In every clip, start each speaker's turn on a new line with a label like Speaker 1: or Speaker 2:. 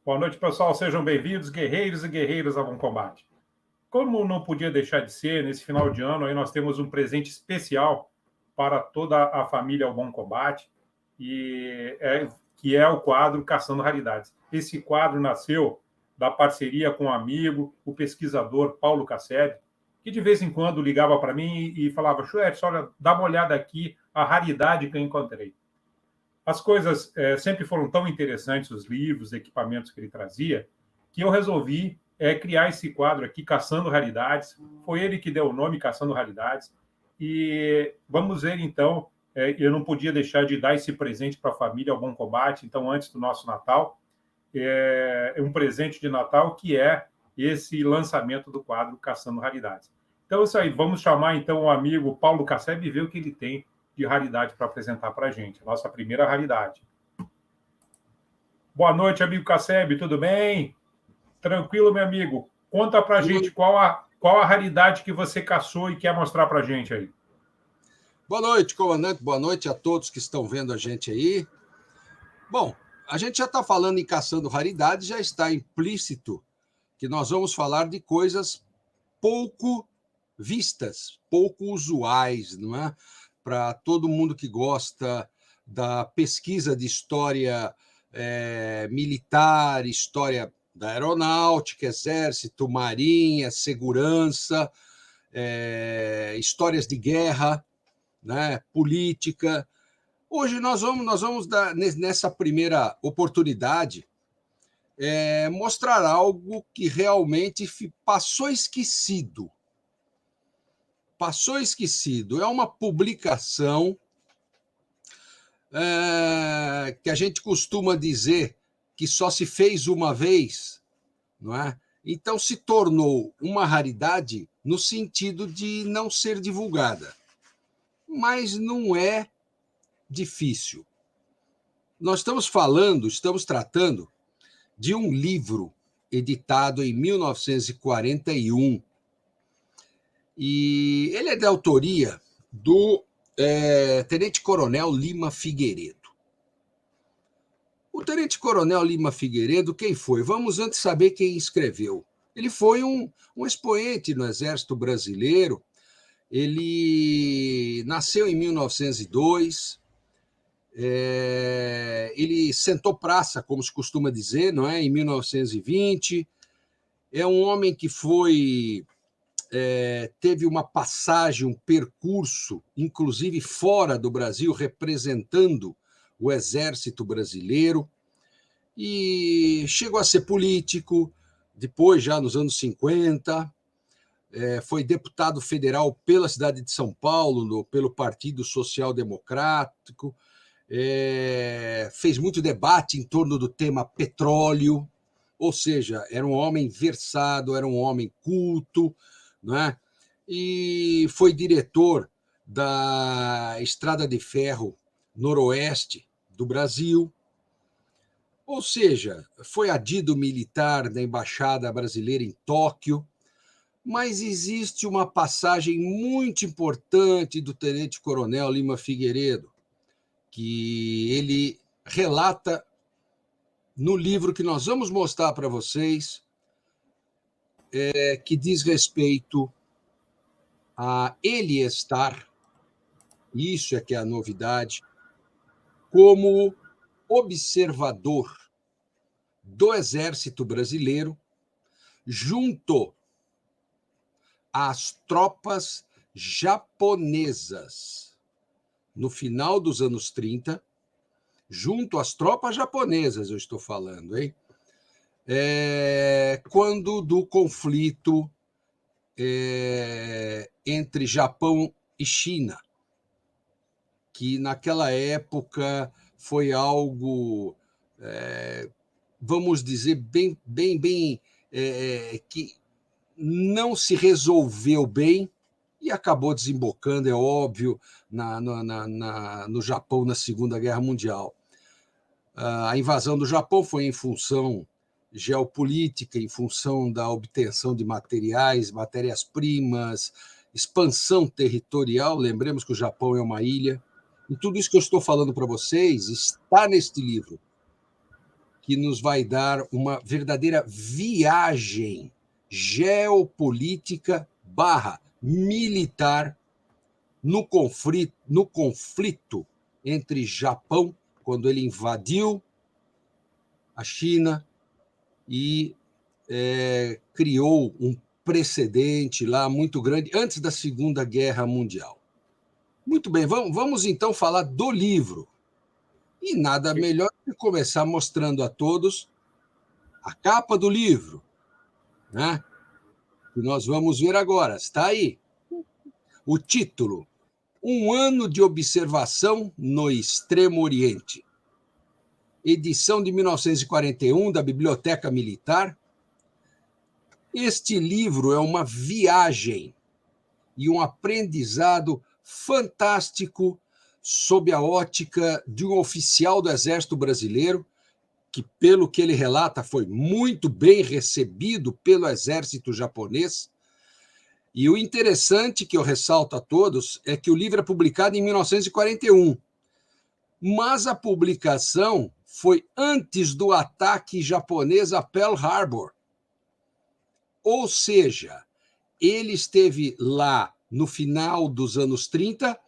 Speaker 1: Boa noite, pessoal. Sejam bem-vindos, guerreiros e guerreiras ao Bom Combate. Como não podia deixar de ser, nesse final de ano, aí nós temos um presente especial para toda a família ao Bom Combate, que é o quadro Caçando Raridades. Esse quadro nasceu da parceria com um amigo, o pesquisador Paulo Casseb, que de vez em quando ligava para mim e falava: Schwertz, olha, dá uma olhada aqui, a raridade que eu encontrei. As coisas sempre foram tão interessantes, os livros, os equipamentos que ele trazia, que eu resolvi criar esse quadro aqui, Caçando Raridades. Foi ele que deu o nome, Caçando Raridades. E vamos ver, então, eu não podia deixar de dar esse presente para a família ao Bom Combate, então, antes do nosso Natal, um presente de Natal, que é esse lançamento do quadro Caçando Raridades. Então, é isso aí. Vamos chamar, então, o amigo Paulo Casseb e ver o que ele tem de raridade para apresentar para a gente. Nossa primeira raridade. Boa noite, amigo Casseb, tudo bem? Tranquilo, meu amigo? Conta para a gente qual a raridade que você caçou e quer mostrar para a gente aí.
Speaker 2: Boa noite, comandante. Boa noite a todos que estão vendo a gente aí. Bom, a gente já está falando em caçando raridades, já está implícito que nós vamos falar de coisas pouco vistas, pouco usuais, não é? Para todo mundo que gosta da pesquisa de história militar, história da aeronáutica, exército, marinha, segurança, histórias de guerra, né, política. Hoje nós vamos dar, nessa primeira oportunidade, mostrar algo que realmente passou esquecido. Passou esquecido. É uma publicação que a gente costuma dizer que só se fez uma vez, não é? Então se tornou uma raridade no sentido de não ser divulgada. Mas não é difícil. Nós estamos tratando de um livro editado em 1941, e ele é de autoria do Tenente-Coronel Lima Figueiredo. O Tenente-Coronel Lima Figueiredo, quem foi? Vamos antes saber quem escreveu. Ele foi um expoente no Exército Brasileiro. Ele nasceu em 1902. Ele sentou praça, como se costuma dizer, não é? Em 1920. É um homem que teve uma passagem, um percurso, inclusive fora do Brasil, representando o Exército Brasileiro, e chegou a ser político, depois, já nos anos 50, foi deputado federal pela cidade de São Paulo, pelo Partido Social Democrático, fez muito debate em torno do tema petróleo, ou seja, era um homem versado, era um homem culto, né? E foi diretor da Estrada de Ferro Noroeste do Brasil, ou seja, foi adido militar da Embaixada Brasileira em Tóquio. Mas existe uma passagem muito importante do Tenente-Coronel Lima Figueiredo, que ele relata no livro que nós vamos mostrar para vocês, que diz respeito a ele estar, isso é que é a novidade, como observador do Exército Brasileiro junto às tropas japonesas no final dos anos 30, junto às tropas japonesas, eu estou falando, hein? Quando do conflito entre Japão e China, que naquela época foi algo, vamos dizer, bem que não se resolveu bem e acabou desembocando, é óbvio, no Japão na Segunda Guerra Mundial. A invasão do Japão foi em função geopolítica, em função da obtenção de materiais, matérias-primas, expansão territorial. Lembremos que o Japão é uma ilha. E tudo isso que eu estou falando para vocês está neste livro. que nos vai dar uma verdadeira viagem geopolítica / militar no conflito entre Japão, quando ele invadiu a China e criou um precedente lá muito grande antes da Segunda Guerra Mundial. Muito bem, vamos então falar do livro. E nada melhor que começar mostrando a todos a capa do livro, né? Que nós vamos ver agora. Está aí. O título: Um ano de observação no Extremo Oriente. Edição de 1941 da Biblioteca Militar. Este livro é uma viagem e um aprendizado fantástico sob a ótica de um oficial do Exército Brasileiro, que, pelo que ele relata, foi muito bem recebido pelo exército japonês. E o interessante, que eu ressalto a todos, é que o livro é publicado em 1941, mas a publicação foi antes do ataque japonês a Pearl Harbor. Ou seja, ele esteve lá no final dos anos 30,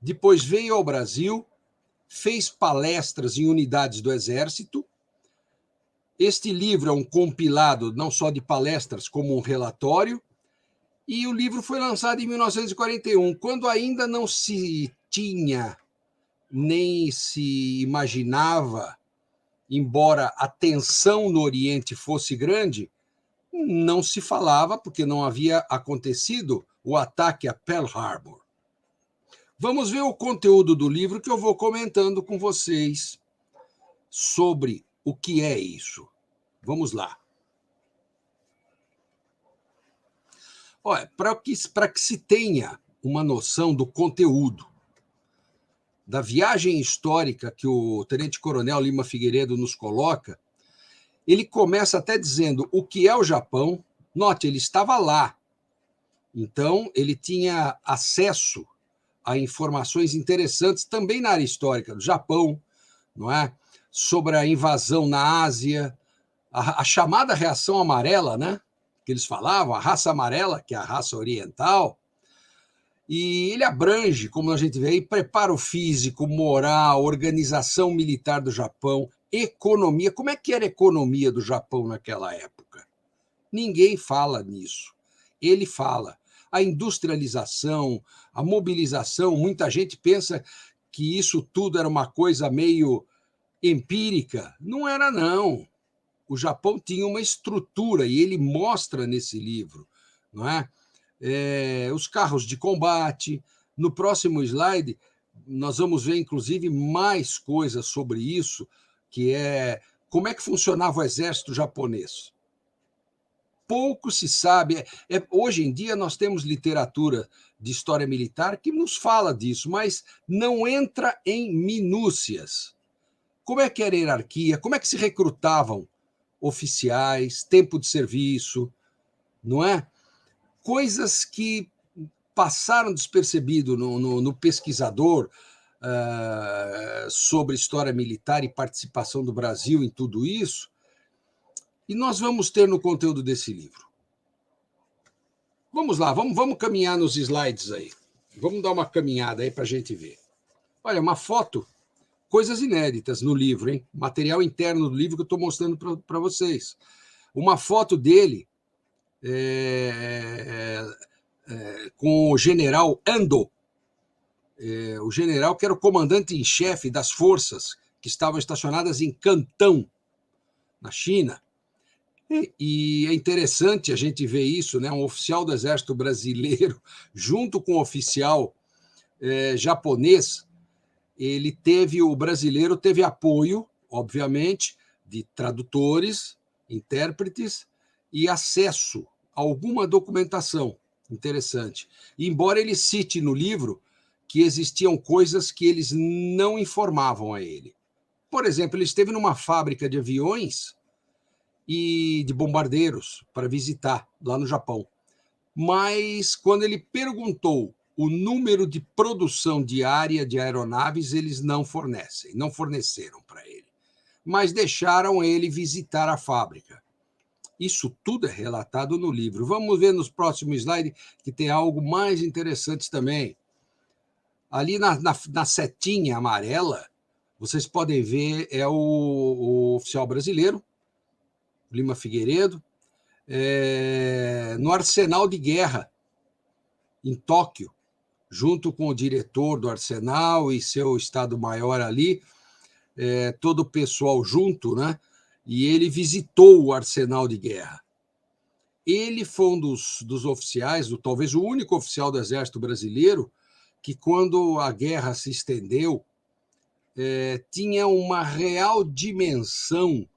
Speaker 2: depois veio ao Brasil, fez palestras em unidades do Exército. Este livro é um compilado não só de palestras, como um relatório, e o livro foi lançado em 1941, quando ainda não se tinha, nem se imaginava, embora a tensão no Oriente fosse grande, não se falava, porque não havia acontecido o ataque a Pearl Harbor. Vamos ver o conteúdo do livro que eu vou comentando com vocês sobre o que é isso. Vamos lá. Olha, para que se tenha uma noção do conteúdo da viagem histórica que o tenente-coronel Lima Figueiredo nos coloca, ele começa até dizendo o que é o Japão. Note, ele estava lá. Então, ele tinha acesso a informações interessantes também na área histórica do Japão, não é? Sobre a invasão na Ásia, a chamada reação amarela, né? Que eles falavam, a raça amarela, que é a raça oriental. E ele abrange, como a gente vê aí, preparo físico, moral, organização militar do Japão, economia. Como é que era a economia do Japão naquela época? Ninguém fala nisso. Ele fala. A industrialização, a mobilização, muita gente pensa que isso tudo era uma coisa meio empírica. Não era, não. O Japão tinha uma estrutura, e ele mostra nesse livro, não é? Os carros de combate. No próximo slide, nós vamos ver, inclusive, mais coisas sobre isso, que é como é que funcionava o exército japonês. Pouco se sabe. Hoje em dia, nós temos literatura de história militar que nos fala disso, mas não entra em minúcias. Como é que era a hierarquia? Como é que se recrutavam oficiais, tempo de serviço, não é? Coisas que passaram despercebido no pesquisador sobre história militar e participação do Brasil em tudo isso, e nós vamos ter no conteúdo desse livro. Vamos lá, vamos caminhar nos slides aí. Vamos dar uma caminhada aí para a gente ver. Olha, uma foto, coisas inéditas no livro, hein? Material interno do livro que eu estou mostrando para vocês. Uma foto dele com o general Ando, o general que era o comandante em chefe das forças que estavam estacionadas em Cantão, na China. E é interessante a gente ver isso, né? Um oficial do Exército Brasileiro, junto com um oficial japonês, o brasileiro teve apoio, obviamente, de tradutores, intérpretes e acesso a alguma documentação interessante. Embora ele cite no livro que existiam coisas que eles não informavam a ele. Por exemplo, ele esteve numa fábrica de aviões e de bombardeiros para visitar lá no Japão. Mas quando ele perguntou o número de produção diária de aeronaves, eles não forneceram para ele. mas deixaram ele visitar a fábrica. Isso tudo é relatado no livro. Vamos ver nos próximos slides que tem algo mais interessante também. Ali na setinha amarela, vocês podem ver, é o oficial brasileiro, Lima Figueiredo, no arsenal de guerra, em Tóquio, junto com o diretor do arsenal e seu estado-maior ali, todo o pessoal junto, né? E ele visitou o arsenal de guerra. Ele foi um dos oficiais, talvez o único oficial do Exército Brasileiro, que, quando a guerra se estendeu, tinha uma real dimensão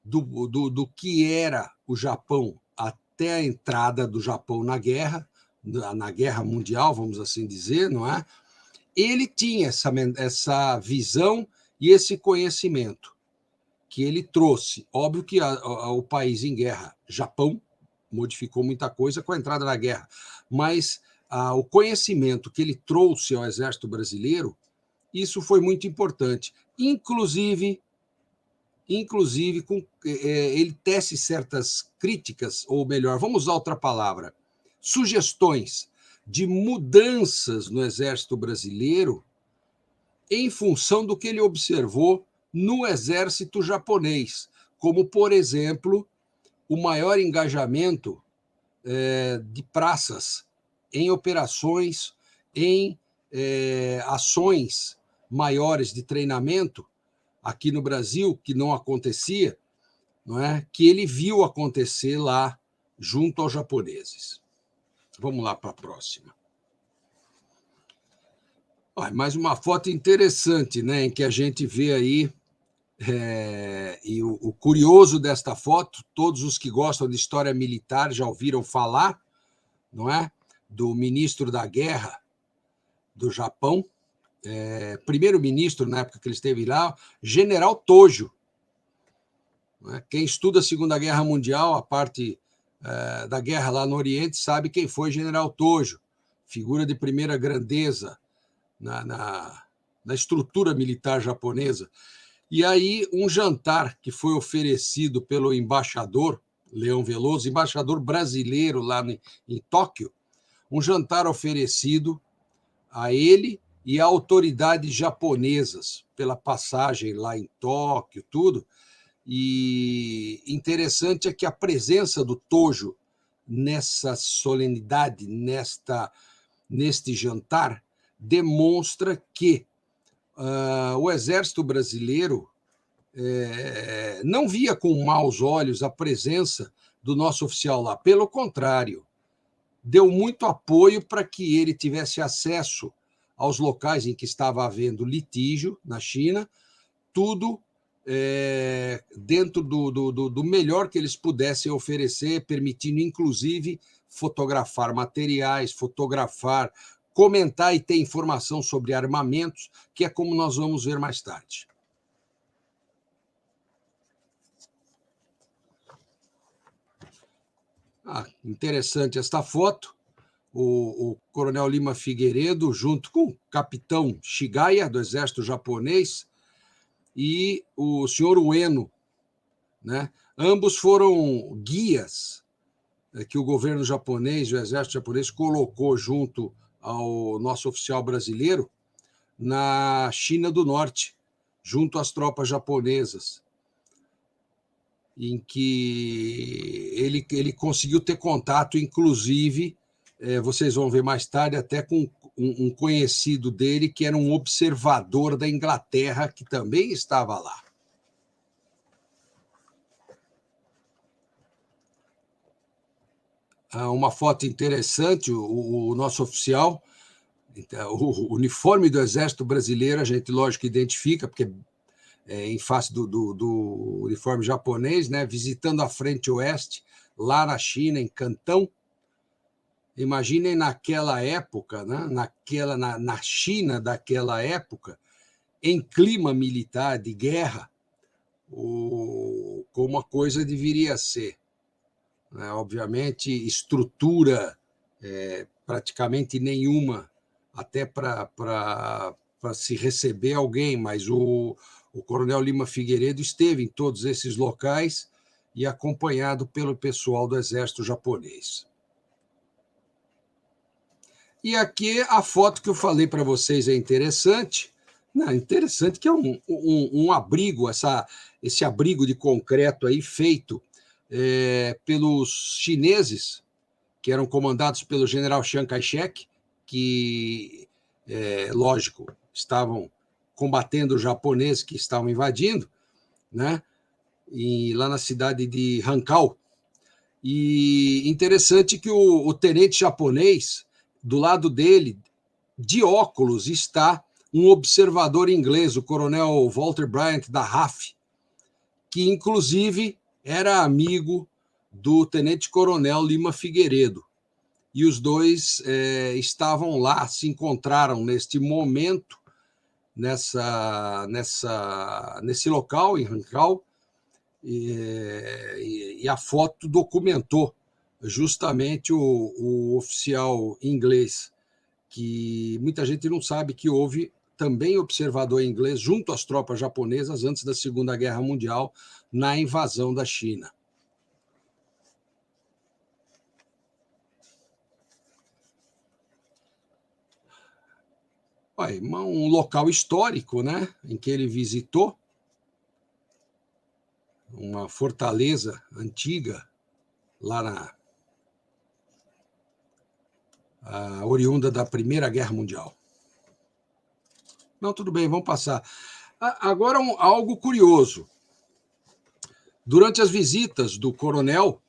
Speaker 2: do que era o Japão até a entrada do Japão na Guerra Mundial, vamos assim dizer, não é? Ele tinha essa visão e esse conhecimento que ele trouxe. Óbvio que o país em guerra, Japão, modificou muita coisa com a entrada na guerra, mas o conhecimento que ele trouxe ao Exército Brasileiro, isso foi muito importante. Inclusive ele tece certas críticas, ou melhor, vamos usar outra palavra, sugestões de mudanças no Exército Brasileiro em função do que ele observou no Exército japonês, como, por exemplo, o maior engajamento de praças em operações, em ações maiores de treinamento aqui no Brasil, que não acontecia, não é? Que ele viu acontecer lá junto aos japoneses. Vamos lá para a próxima. Mais uma foto interessante, né, em que a gente vê aí, e o curioso desta foto, todos os que gostam de história militar já ouviram falar, não é? Do ministro da Guerra do Japão, primeiro-ministro, na época que ele esteve lá, General Tojo. Quem estuda a Segunda Guerra Mundial, a parte da guerra lá no Oriente, sabe quem foi General Tojo, figura de primeira grandeza na estrutura militar japonesa. E aí, um jantar que foi oferecido pelo embaixador Leão Veloso, embaixador brasileiro lá em Tóquio, um jantar oferecido a ele e a autoridades japonesas pela passagem lá em Tóquio, tudo. E interessante é que a presença do Tojo nessa solenidade, neste jantar, demonstra que o Exército Brasileiro não via com maus olhos a presença do nosso oficial lá. Pelo contrário, deu muito apoio para que ele tivesse acesso aos locais em que estava havendo litígio na China, tudo dentro do melhor que eles pudessem oferecer, permitindo, inclusive, fotografar materiais, comentar e ter informação sobre armamentos, que é como nós vamos ver mais tarde. Interessante esta foto. O coronel Lima Figueiredo, junto com o capitão Shigaya, do exército japonês, e o senhor Ueno, né? Ambos foram guias que o governo japonês, o exército japonês, colocou junto ao nosso oficial brasileiro na China do Norte, junto às tropas japonesas, em que ele conseguiu ter contato, inclusive, vocês vão ver mais tarde, até com um conhecido dele, que era um observador da Inglaterra, que também estava lá. Uma foto interessante, o nosso oficial, o uniforme do Exército Brasileiro, a gente, lógico, identifica, porque em face do uniforme japonês, né, visitando a frente oeste, lá na China, em Cantão. Imaginem naquela época, né, na China daquela época, em clima militar de guerra, como a coisa deveria ser. Obviamente, estrutura praticamente nenhuma, até para se receber alguém, mas O Coronel Lima Figueiredo esteve em todos esses locais e acompanhado pelo pessoal do exército japonês. E aqui a foto que eu falei para vocês é interessante. Não, interessante que é um abrigo, esse abrigo de concreto aí feito pelos chineses, que eram comandados pelo general Chiang Kai-shek, que, lógico, estavam combatendo os japoneses que estavam invadindo, né? E lá na cidade de Hankou. E interessante que o tenente japonês, do lado dele, de óculos, está um observador inglês, o coronel Walter Bryant, da RAF, que, inclusive, era amigo do tenente-coronel Lima Figueiredo. E os dois estavam lá, se encontraram neste momento, nesse local, em Hankou, e a foto documentou justamente o oficial inglês, que muita gente não sabe que houve também observador inglês junto às tropas japonesas antes da Segunda Guerra Mundial, na invasão da China. Um local histórico, né, em que ele visitou, uma fortaleza antiga, lá oriunda da Primeira Guerra Mundial. Não, tudo bem, vamos passar. Agora, algo curioso. Durante as visitas do coronel,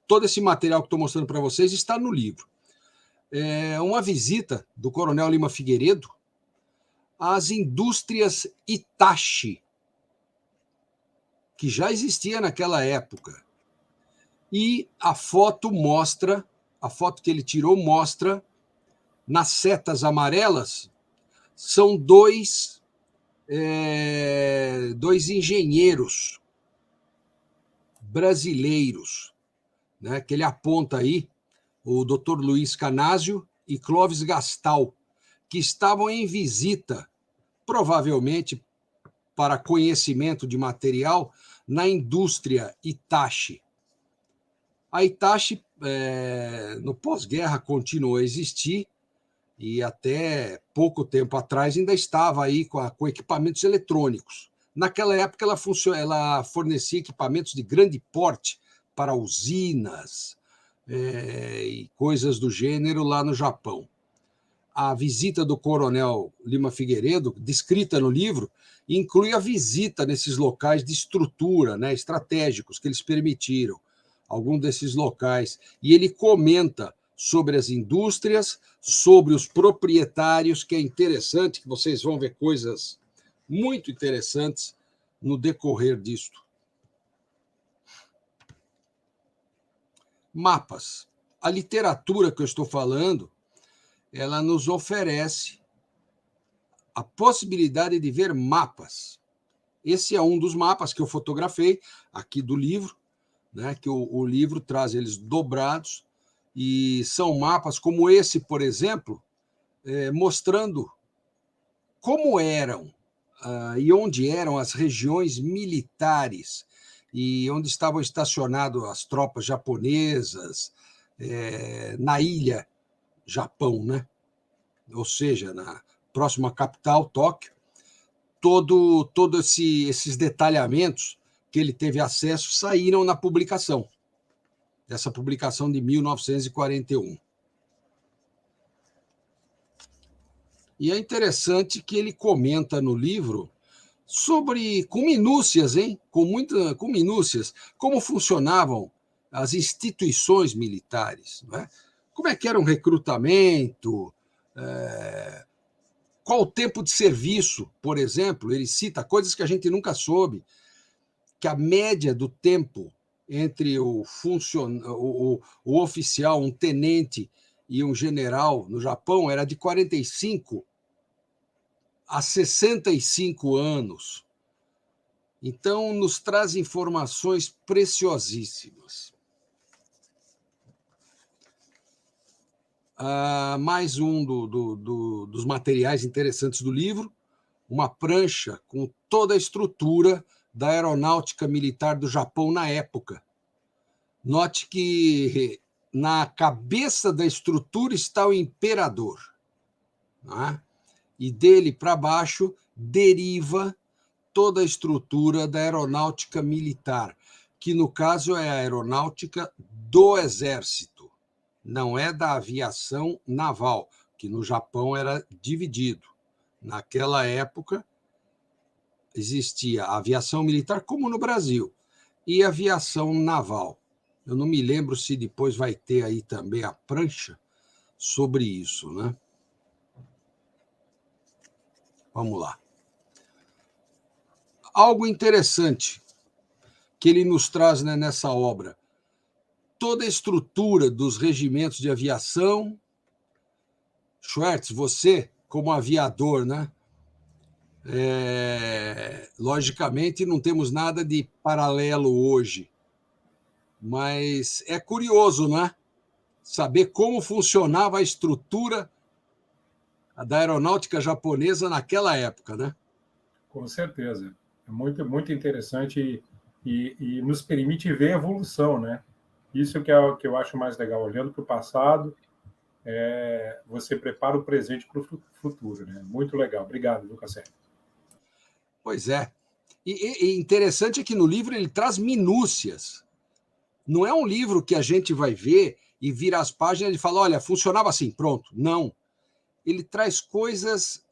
Speaker 2: todo esse material que estou mostrando para vocês está no livro. Uma visita do coronel Lima Figueiredo às indústrias Hitachi, que já existia naquela época. E a foto que ele tirou mostra, nas setas amarelas, são dois engenheiros brasileiros, né, que ele aponta aí, o Dr. Luiz Canásio e Clóvis Gastal, que estavam em visita, provavelmente para conhecimento de material, na indústria Hitachi. A Hitachi, no pós-guerra, continuou a existir, e até pouco tempo atrás ainda estava aí com equipamentos eletrônicos. Naquela época, ela fornecia equipamentos de grande porte para usinas e coisas do gênero lá no Japão. A visita do coronel Lima Figueiredo, descrita no livro, inclui a visita nesses locais de estrutura, né, estratégicos, que eles permitiram, algum desses locais. E ele comenta sobre as indústrias, sobre os proprietários, que é interessante, que vocês vão ver coisas muito interessantes no decorrer disto. Mapas. A literatura que eu estou falando, ela nos oferece a possibilidade de ver mapas. Esse é um dos mapas que eu fotografei aqui do livro, né, que o livro traz eles dobrados, e são mapas como esse, por exemplo, mostrando como eram e onde eram as regiões militares e onde estavam estacionadas as tropas japonesas na ilha Japão, né? Ou seja, na próxima capital, Tóquio. Todo esses detalhamentos que ele teve acesso saíram na publicação, dessa publicação de 1941. E é interessante que ele comenta no livro sobre, com minúcias, com minúcias, como funcionavam as instituições militares, né? Como é que era um recrutamento, qual o tempo de serviço, por exemplo. Ele cita coisas que a gente nunca soube, que a média do tempo entre o oficial, um tenente e um general no Japão era de 45 a 65 anos. Então, nos traz informações preciosíssimas. Mais um dos materiais interessantes do livro, uma prancha com toda a estrutura da aeronáutica militar do Japão na época. Note que na cabeça da estrutura está o imperador, né? E dele para baixo deriva toda a estrutura da aeronáutica militar, que no caso é a aeronáutica do exército, não é da aviação naval, que no Japão era dividido. Naquela época existia a aviação militar, como no Brasil, e a aviação naval. Eu não me lembro se depois vai ter aí também a prancha sobre isso, né? Vamos lá. Algo interessante que ele nos traz, né, nessa obra. Toda a estrutura dos regimentos de aviação. Schwartz, você, como aviador, né? Logicamente, não temos nada de paralelo hoje, mas é curioso, né? Saber como funcionava a estrutura da aeronáutica japonesa naquela época, né?
Speaker 1: Com certeza. É muito, muito interessante e nos permite ver a evolução, né? Isso que é o que eu acho mais legal. Olhando para o passado, você prepara o presente para o futuro, né? Muito legal. Obrigado, Lucas Sérgio.
Speaker 2: Pois é. E interessante é que no livro ele traz minúcias. Não é um livro que a gente vai ver e vira as páginas e fala, olha, funcionava assim, pronto. Não. Ele traz coisas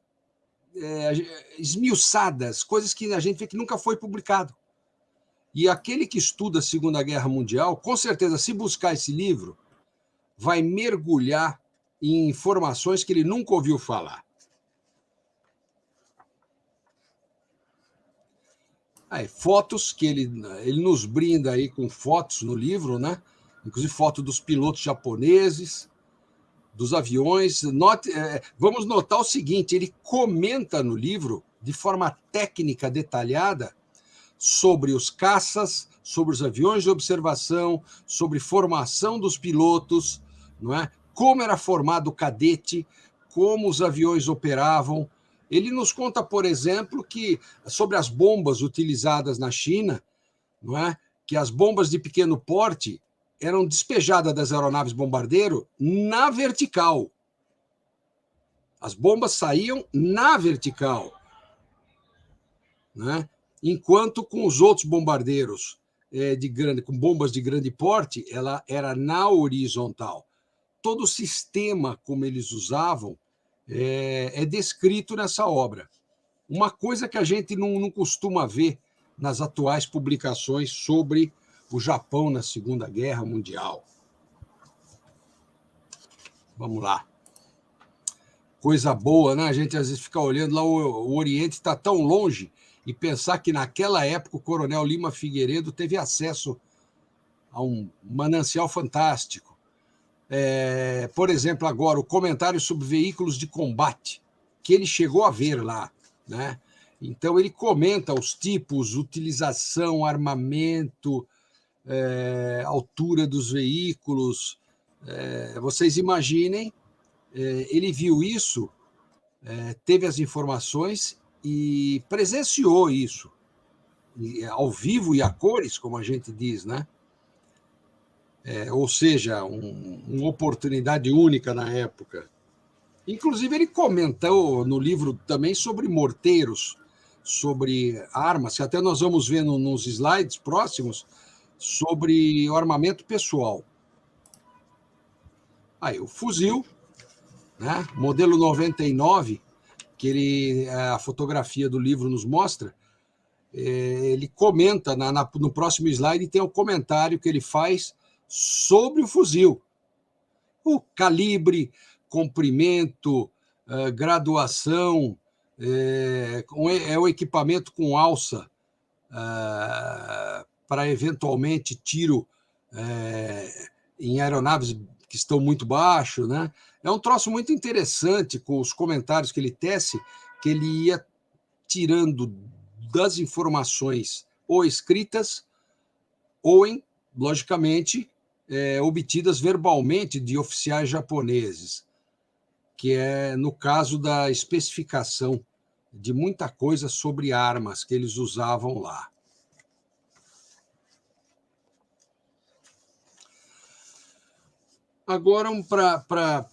Speaker 2: esmiuçadas, coisas que a gente vê que nunca foi publicado. E aquele que estuda a Segunda Guerra Mundial, com certeza, se buscar esse livro, vai mergulhar em informações que ele nunca ouviu falar. Aí, fotos que ele nos brinda aí com fotos no livro, né? Inclusive foto dos pilotos japoneses, dos aviões. Vamos notar o seguinte, ele comenta no livro, de forma técnica detalhada, sobre os caças, sobre os aviões de observação, sobre formação dos pilotos, não é? Como era formado o cadete, como os aviões operavam. Ele nos conta, por exemplo, que sobre as bombas utilizadas na China, não é? Que as bombas de pequeno porte eram despejadas das aeronaves bombardeiro na vertical. As bombas saíam na vertical, né? Enquanto com os outros bombardeiros com bombas de grande porte, ela era na horizontal. Todo o sistema como eles usavam é descrito nessa obra. Uma coisa que a gente não costuma ver nas atuais publicações sobre o Japão na Segunda Guerra Mundial. Vamos lá. Coisa boa, né? A gente às vezes fica olhando lá, o Oriente está tão longe, e pensar que naquela época o Coronel Lima Figueiredo teve acesso a um manancial fantástico. Por exemplo, agora, o comentário sobre veículos de combate, que ele chegou a ver lá, né? Então, ele comenta os tipos, utilização, armamento, altura dos veículos. Vocês imaginem, ele viu isso, teve as informações e presenciou isso, ao vivo e a cores, como a gente diz, né? Ou seja, uma oportunidade única na época. Inclusive, ele comentou no livro também sobre morteiros, sobre armas, que até nós vamos ver nos slides próximos, sobre o armamento pessoal. Aí, o fuzil, né? Modelo 99, que a fotografia do livro nos mostra, ele comenta, no próximo slide tem um comentário que ele faz sobre o fuzil. O calibre, comprimento, graduação, o equipamento com alça para eventualmente tiro em aeronaves que estão muito baixo, né? É um troço muito interessante com os comentários que ele tece, que ele ia tirando das informações ou escritas ou, logicamente, obtidas verbalmente de oficiais japoneses, que é no caso da especificação de muita coisa sobre armas que eles usavam lá. Agora, para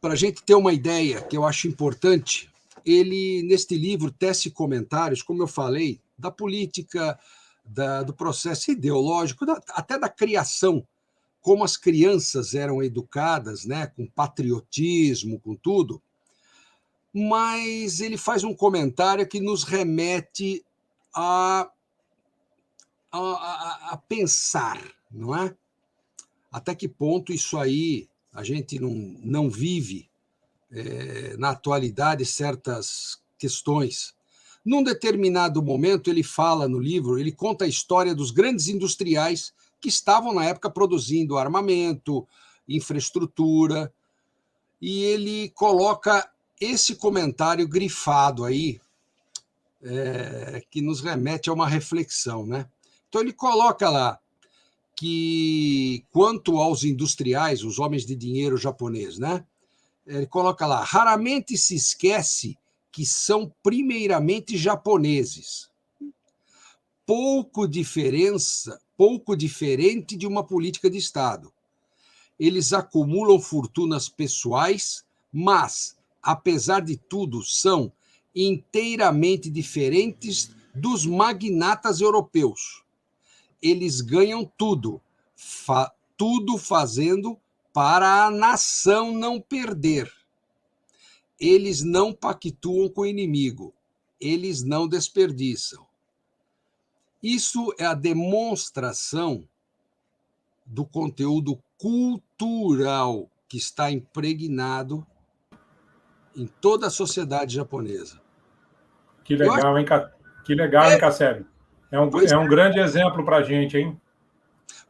Speaker 2: a gente ter uma ideia que eu acho importante, ele, neste livro, tece comentários, como eu falei, da política, do processo ideológico, até da criação, como as crianças eram educadas, né, com patriotismo, com tudo, mas ele faz um comentário que nos remete a pensar, não é? Até que ponto isso aí a gente não vive na atualidade certas questões. Num determinado momento, ele fala no livro, ele conta a história dos grandes industriais que estavam na época produzindo armamento, infraestrutura, e ele coloca esse comentário grifado aí, que nos remete a uma reflexão, né? Então ele coloca lá que, quanto aos industriais, os homens de dinheiro japoneses, né? Ele coloca lá, raramente se esquece que são primeiramente japoneses. Pouco diferente de uma política de Estado. Eles acumulam fortunas pessoais, mas, apesar de tudo, são inteiramente diferentes dos magnatas europeus. Eles ganham tudo, tudo fazendo para a nação não perder. Eles não pactuam com o inimigo, eles não desperdiçam. Isso é a demonstração do conteúdo cultural que está impregnado em toda a sociedade japonesa.
Speaker 1: Que legal, hein, que legal, hein, Casseb? É um grande exemplo para a gente, hein?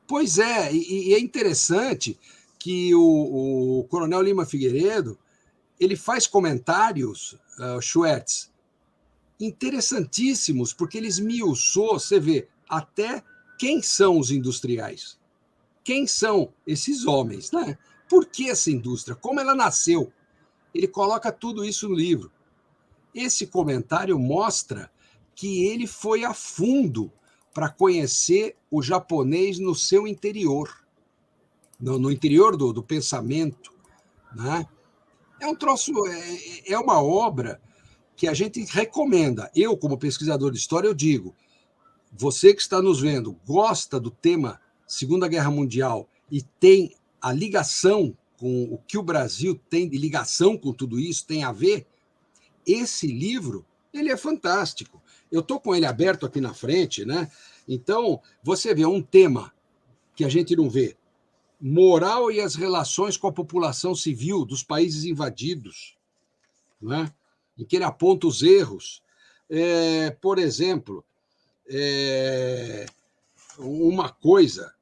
Speaker 2: Pois é, e é interessante que o Coronel Lima Figueiredo ele faz comentários, Schwartz, interessantíssimos, porque ele esmiuçou, você vê, até quem são os industriais. Quem são esses homens, né? Por que essa indústria? Como ela nasceu? Ele coloca tudo isso no livro. Esse comentário mostra que ele foi a fundo para conhecer o japonês no seu interior, no interior do pensamento, né? É um troço, é uma obra que a gente recomenda. Eu, como pesquisador de história, eu digo, você que está nos vendo, gosta do tema Segunda Guerra Mundial e tem a ligação com o que o Brasil tem de ligação com tudo isso, tem a ver, esse livro, ele é fantástico. Eu estou com ele aberto aqui na frente, né? Então, você vê um tema que a gente não vê, moral e as relações com a população civil dos países invadidos, né? Em que ele aponta os erros. Por exemplo, uma coisa.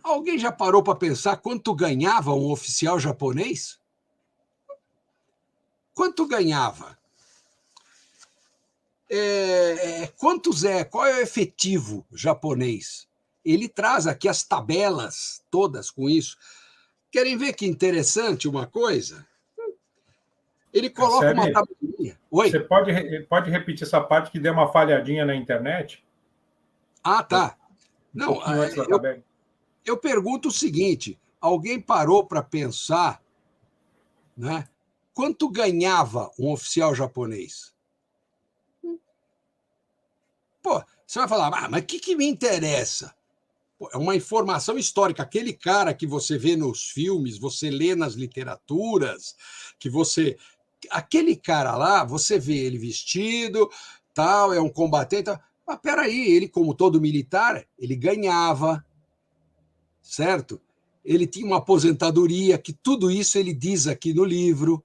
Speaker 2: Alguém já parou para pensar quanto ganhava um oficial japonês? Quanto ganhava? Qual é o efetivo japonês? Ele traz aqui as tabelas todas com isso. Querem ver que interessante uma coisa? Ele coloca uma tabelinha. Oi?
Speaker 1: Você pode repetir essa parte que deu uma falhadinha na internet?
Speaker 2: Ah, tá.
Speaker 1: Um pouquinho antes da tabela.
Speaker 2: Eu pergunto o seguinte: alguém parou para pensar, né? Quanto ganhava um oficial japonês? Pô, você vai falar, mas o que me interessa? Pô, é uma informação histórica. Aquele cara que você vê nos filmes, você lê nas literaturas, que você. Aquele cara lá, você vê ele vestido, tal, é um combatente. Tal. Mas peraí, ele, como todo militar, ele ganhava, certo? Ele tinha uma aposentadoria, que tudo isso ele diz aqui no livro.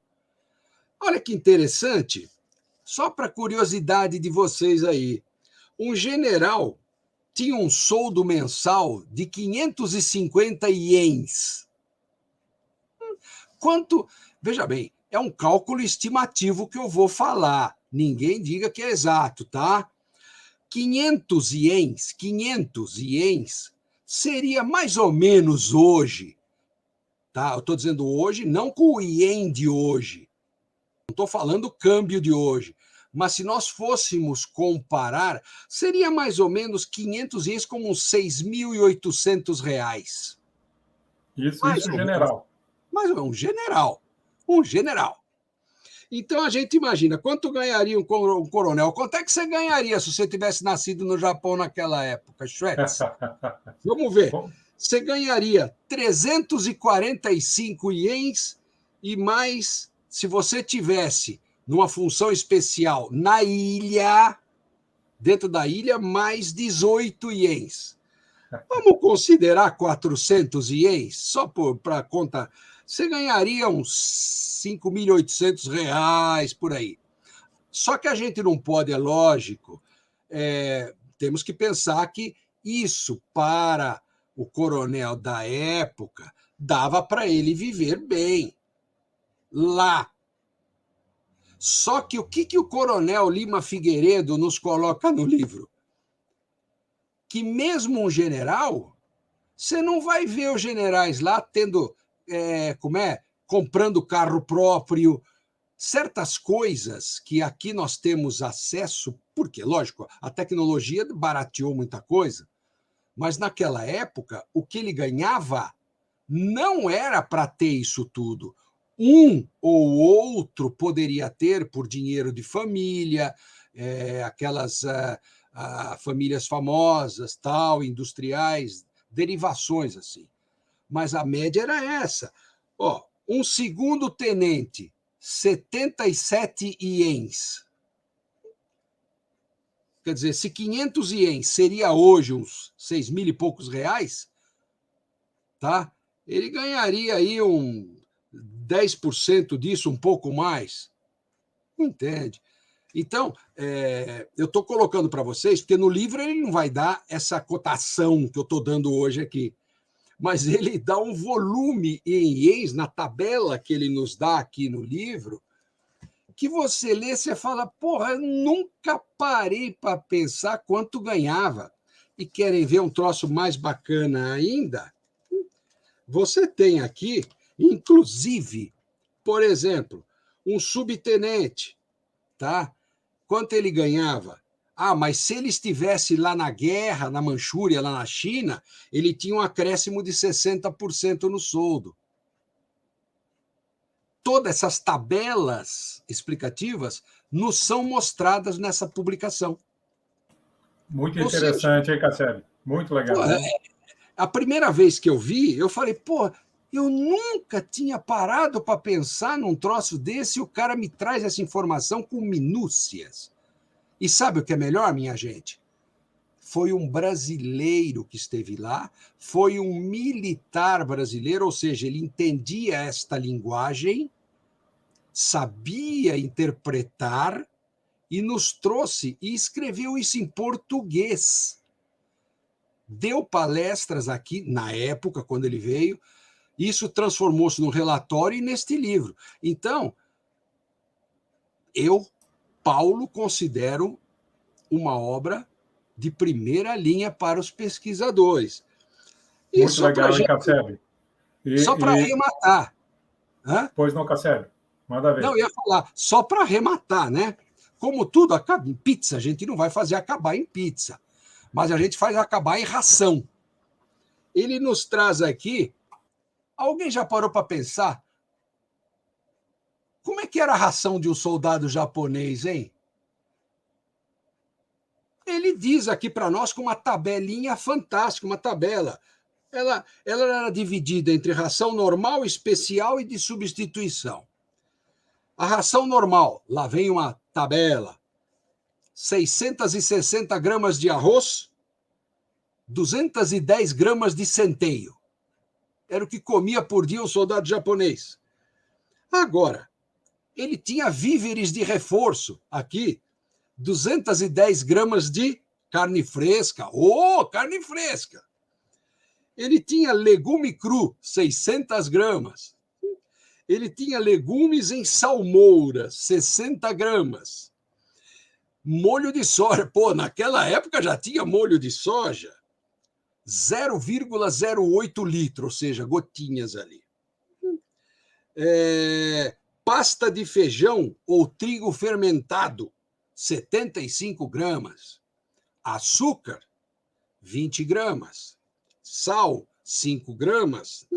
Speaker 2: Olha que interessante, só para curiosidade de vocês aí. Um general tinha um soldo mensal de 550 ienes. Quanto? Veja bem, é um cálculo estimativo que eu vou falar. Ninguém diga que é exato, tá? 500 ienes seria mais ou menos hoje, tá? Eu estou dizendo hoje, não com o ien de hoje, estou falando o câmbio de hoje, mas se nós fôssemos comparar, seria mais ou menos 500 ienes como uns R$ 6.800.
Speaker 1: Isso, general.
Speaker 2: Mais ou menos, um general. Então a gente imagina, quanto ganharia um coronel? Quanto é que você ganharia se você tivesse nascido no Japão naquela época, Schweitz? Vamos ver. Você ganharia 345 ienes e mais, se você tivesse numa função especial na ilha, dentro da ilha, mais 18 ienes. Vamos considerar 400 ienes, só para conta. Você ganharia uns R$ 5.800 por aí. Só que a gente não pode, é lógico, temos que pensar que isso, para o coronel da época, dava para ele viver bem lá. Só que o que o coronel Lima Figueiredo nos coloca no livro? Que mesmo um general, você não vai ver os generais lá tendo, comprando carro próprio, certas coisas que aqui nós temos acesso, porque, lógico, a tecnologia barateou muita coisa, mas naquela época, o que ele ganhava não era para ter isso tudo. Um ou outro poderia ter por dinheiro de família, aquelas famílias famosas, tal, industriais, derivações assim. Mas a média era essa. Um segundo tenente, 77 ienes. Quer dizer, se 500 ienes seria hoje uns 6.000 e poucos reais, tá? Ele ganharia aí 10% disso, um pouco mais. Entende? Então, eu estou colocando para vocês, porque no livro ele não vai dar essa cotação que eu estou dando hoje aqui, mas ele dá um volume em ienes na tabela que ele nos dá aqui no livro, que você lê, você fala, porra, eu nunca parei para pensar quanto ganhava. E querem ver um troço mais bacana ainda? Você tem aqui, inclusive, por exemplo, um subtenente, tá? Quanto ele ganhava? Mas se ele estivesse lá na guerra, na Manchúria, lá na China, ele tinha um acréscimo de 60% no soldo. Todas essas tabelas explicativas nos são mostradas nessa publicação.
Speaker 1: Muito interessante, hein, Casseb? Muito legal.
Speaker 2: A primeira vez que eu vi, eu falei, eu nunca tinha parado para pensar num troço desse e o cara me traz essa informação com minúcias. E sabe o que é melhor, minha gente? Foi um brasileiro que esteve lá, foi um militar brasileiro, ou seja, ele entendia esta linguagem, sabia interpretar e nos trouxe e escreveu isso em português. Deu palestras aqui, na época, quando ele veio, isso transformou-se num relatório e neste livro. Então, eu, Paulo, considero uma obra de primeira linha para os pesquisadores.
Speaker 1: E muito legal, hein, Casseb?
Speaker 2: Só para arrematar.
Speaker 1: Pois não, Casseb? Manda ver.
Speaker 2: Não, eu ia falar, só para arrematar, né? Como tudo acaba em pizza, a gente não vai fazer acabar em pizza, mas a gente faz acabar em ração. Ele nos traz aqui. Alguém já parou para pensar como é que era a ração de um soldado japonês, hein? Ele diz aqui para nós com uma tabelinha fantástica, uma tabela. Ela era dividida entre ração normal, especial e de substituição. A ração normal, lá vem uma tabela. 660 gramas de arroz, 210 gramas de centeio. Era o que comia por dia um soldado japonês. Agora, ele tinha víveres de reforço aqui, 210 gramas de carne fresca. Carne fresca! Ele tinha legume cru, 600 gramas. Ele tinha legumes em salmoura, 60 gramas. Molho de soja. Naquela época já tinha molho de soja. 0,08 litro, ou seja, gotinhas ali. Pasta de feijão ou trigo fermentado, 75 gramas. Açúcar, 20 gramas. Sal, 5 gramas.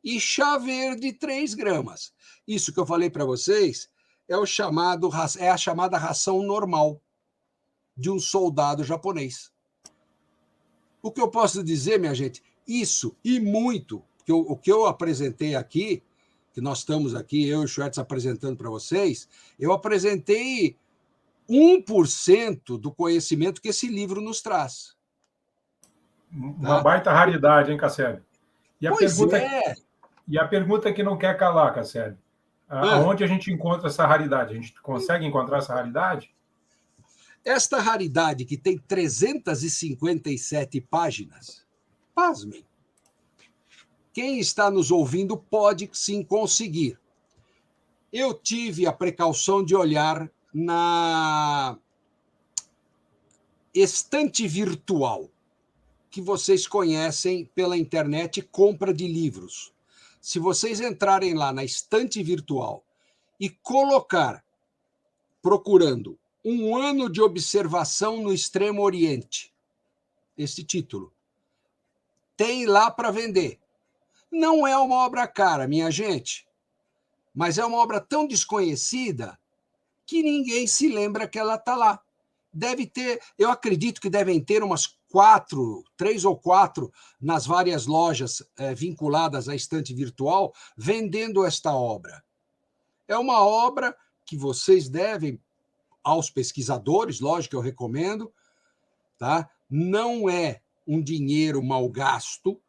Speaker 2: E chá verde, 3 gramas. Isso que eu falei para vocês é a chamada ração normal de um soldado japonês. O que eu posso dizer, minha gente, isso e muito, o que eu apresentei aqui, que nós estamos aqui, eu e o Schwartz apresentando para vocês, eu apresentei 1% do conhecimento que esse livro nos traz.
Speaker 1: Uma baita raridade, hein, Casseb? E a pergunta que não quer calar, Casseb, aonde a gente encontra essa raridade? A gente consegue encontrar essa raridade?
Speaker 2: Esta raridade, que tem 357 páginas, pasmem, quem está nos ouvindo pode sim conseguir. Eu tive a precaução de olhar na estante virtual, que vocês conhecem pela internet, compra de livros. Se vocês entrarem lá na estante virtual e colocar, procurando, 1 ano de observação no Extremo Oriente, esse título, tem lá para vender. Não é uma obra cara, minha gente, mas é uma obra tão desconhecida que ninguém se lembra que ela está lá. Deve ter, eu acredito que devem ter umas 3 ou 4 nas várias lojas vinculadas à estante virtual vendendo esta obra. É uma obra que vocês devem, aos pesquisadores, lógico que eu recomendo, tá? Não é um dinheiro mal gasto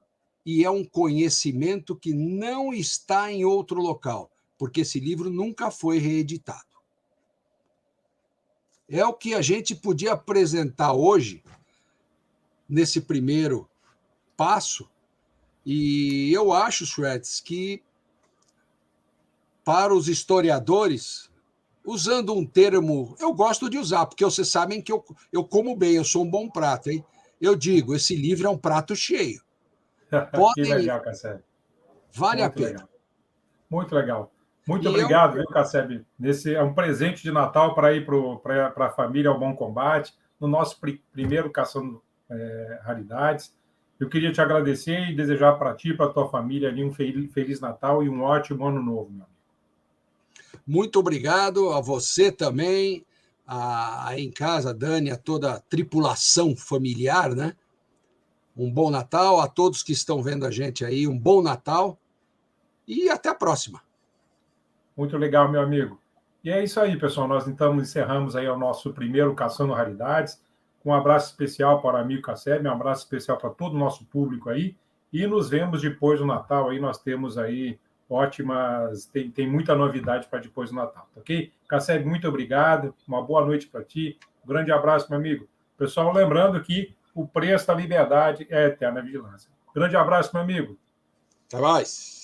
Speaker 2: e é um conhecimento que não está em outro local, porque esse livro nunca foi reeditado. É o que a gente podia apresentar hoje, nesse primeiro passo, e eu acho, Schwartz, que para os historiadores, usando um termo, eu gosto de usar, porque vocês sabem que eu como bem, eu sou um bom prato, hein? Eu digo, esse livro é um prato cheio.
Speaker 1: Que legal, Casseb.
Speaker 2: Vale
Speaker 1: Muito
Speaker 2: a pena.
Speaker 1: Legal. Muito legal. Muito obrigado, viu, Casseb? É um presente de Natal para ir para a família ao Bom Combate, no nosso primeiro Caçando Raridades. Eu queria te agradecer e desejar para ti e para a tua família ali um Feliz Natal e um ótimo Ano Novo, meu amigo.
Speaker 2: Muito obrigado a você também, em casa, Dani, a toda a tripulação familiar, né? Um bom Natal a todos que estão vendo a gente aí, um bom Natal e até a próxima.
Speaker 1: Muito legal, meu amigo. E é isso aí, pessoal. Nós então encerramos aí o nosso primeiro Caçando Raridades. Um abraço especial para o amigo Casseb, um abraço especial para todo o nosso público aí. E nos vemos depois do Natal. Aí nós temos aí ótimas... Tem muita novidade para depois do Natal, ok? Casseb, muito obrigado. Uma boa noite para ti. Um grande abraço, meu amigo. Pessoal, lembrando que o preço da liberdade é a eterna vigilância. Grande abraço, meu amigo.
Speaker 2: Até mais.